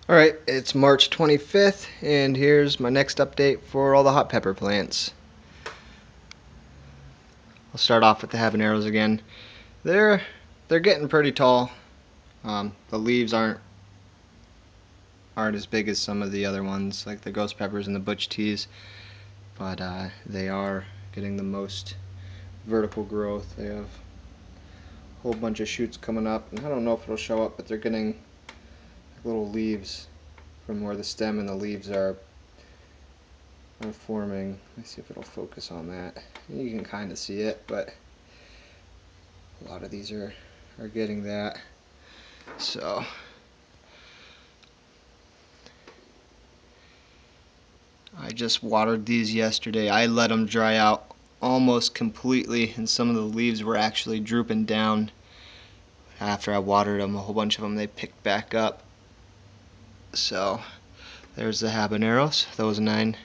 Alright, it's March 25th, and here's my next update for all the hot pepper plants. I'll start off with the habaneros again. They're getting pretty tall. The leaves aren't as big as some of the other ones, like the ghost peppers and the butch teas, but they are getting the most vertical growth. They have a whole bunch of shoots coming up, and I don't know if it'll show up, but they're getting little leaves from where the stem and the leaves are forming. Let me see if it'll focus on that. You can kind of see it, but a lot of these are getting that. So I just watered these yesterday. I let them dry out almost completely, and some of the leaves were actually drooping down after I watered them. A whole bunch of them they picked back up. So there's the habaneros, those 9,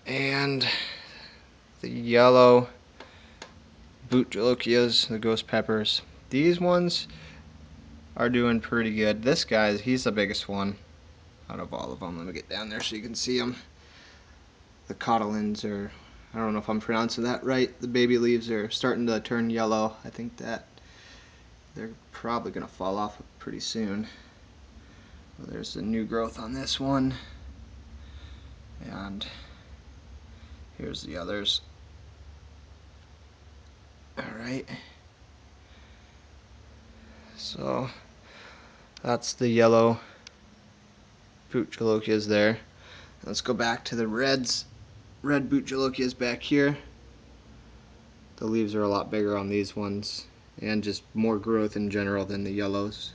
and the yellow Butcholokias, the ghost peppers. These ones are doing pretty good. This guy, he's the biggest one out of all of them. Let me get down there so you can see them. The cotyledons are, I don't know if I'm pronouncing that right, the baby leaves are starting to turn yellow. I think that they're probably going to fall off pretty soon. Well, there's the new growth on this one, and here's the others. Alright, so that's the yellow Butcholokias there. Let's go back to the reds. Red Butcholokias back here. The leaves are a lot bigger on these ones, and just more growth in general than the yellows.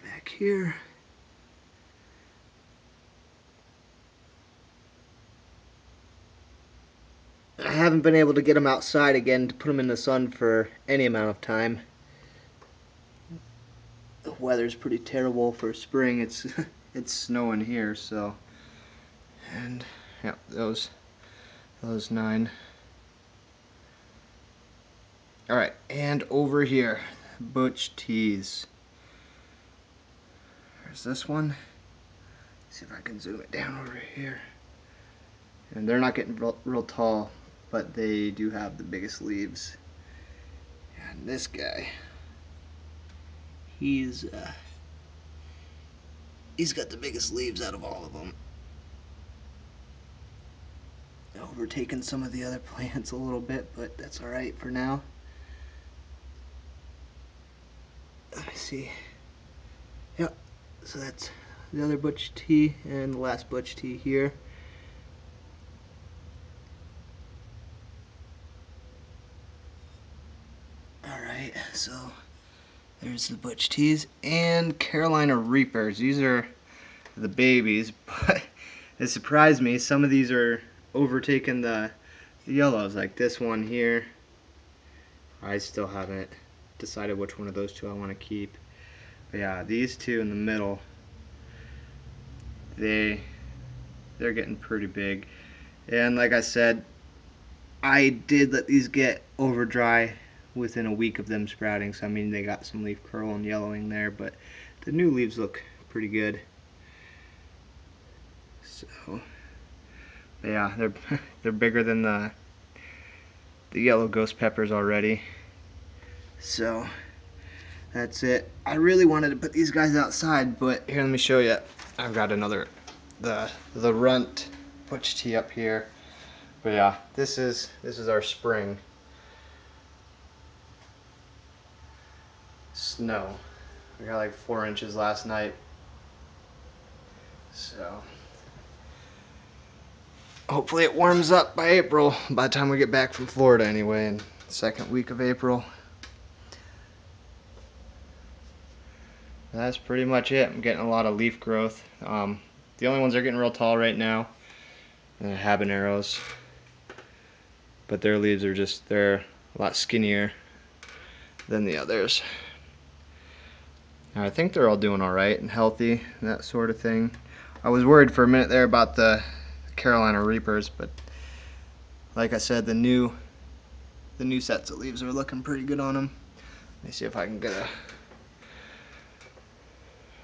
Back here. I haven't been able to get them outside again to put them in the sun for any amount of time. The weather's pretty terrible for spring. It's it's snowing here, so. And yeah, those 9. Alright, and over here, butch teas. There's this one. Let's see if I can zoom it down over here. And they're not getting real tall, but they do have the biggest leaves. And this guy, he's got the biggest leaves out of all of them. Overtaking some of the other plants a little bit, but that's alright for now. Let me see. Yep, so that's the other butch tea and the last butch tea here. Alright, so there's the butch teas and Carolina Reapers. These are the babies, but it surprised me. Some of these are overtaking the yellows, like this one here. I still haven't decided which one of those two I want to keep. But yeah, these two in the middle, they're getting pretty big. And like I said, I did let these get over dry within a week of them sprouting, so I mean they got some leaf curl and yellowing there, but the new leaves look pretty good. So yeah, they're bigger than the yellow ghost peppers already. So that's it. I really wanted to put these guys outside, but here, let me show you. I've got another the runt butch tea up here. But yeah, this is our spring snow. We got like 4 inches last night. So hopefully it warms up by April, by the time we get back from Florida anyway, in the second week of April. That's pretty much it. I'm getting a lot of leaf growth. The only ones that are getting real tall right now are the habaneros, but their leaves are they're a lot skinnier than the others. I think they're all doing alright and healthy and that sort of thing. I was worried for a minute there about the Carolina Reapers, but like I said, the new the new sets of leaves are looking pretty good on them. Let me see if I can get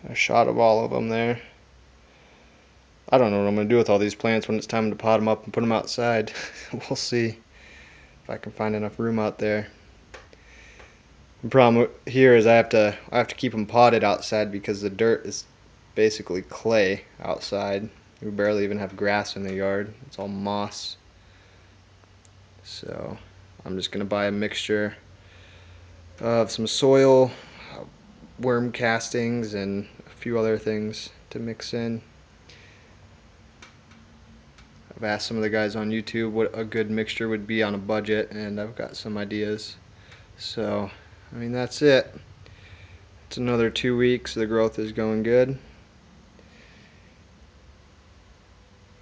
a shot of all of them there. I don't know what I'm going to do with all these plants when it's time to pot them up and put them outside. We'll see if I can find enough room out there. The problem here is I have to keep them potted outside because the dirt is basically clay outside. We barely even have grass in the yard. It's all moss. So I'm just going to buy a mixture of some soil, worm castings, and a few other things to mix in. I've asked some of the guys on YouTube what a good mixture would be on a budget, and I've got some ideas. So, I mean, that's it. It's another 2 weeks. The growth is going good.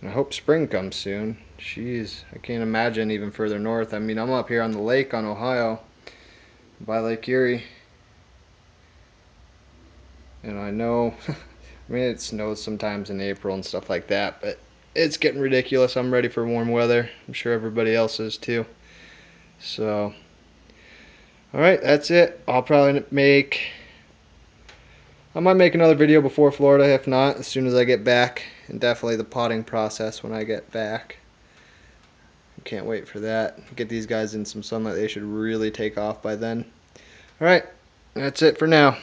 I hope spring comes soon. Jeez, I can't imagine even further north. I mean, I'm up here on the lake on Ohio, by Lake Erie. And I know, I mean, it snows sometimes in April and stuff like that, but it's getting ridiculous. I'm ready for warm weather. I'm sure everybody else is too. So, alright, that's it. I might make another video before Florida. If not, as soon as I get back. And definitely the potting process when I get back. Can't wait for that. Get these guys in some sunlight. They should really take off by then. Alright, that's it for now.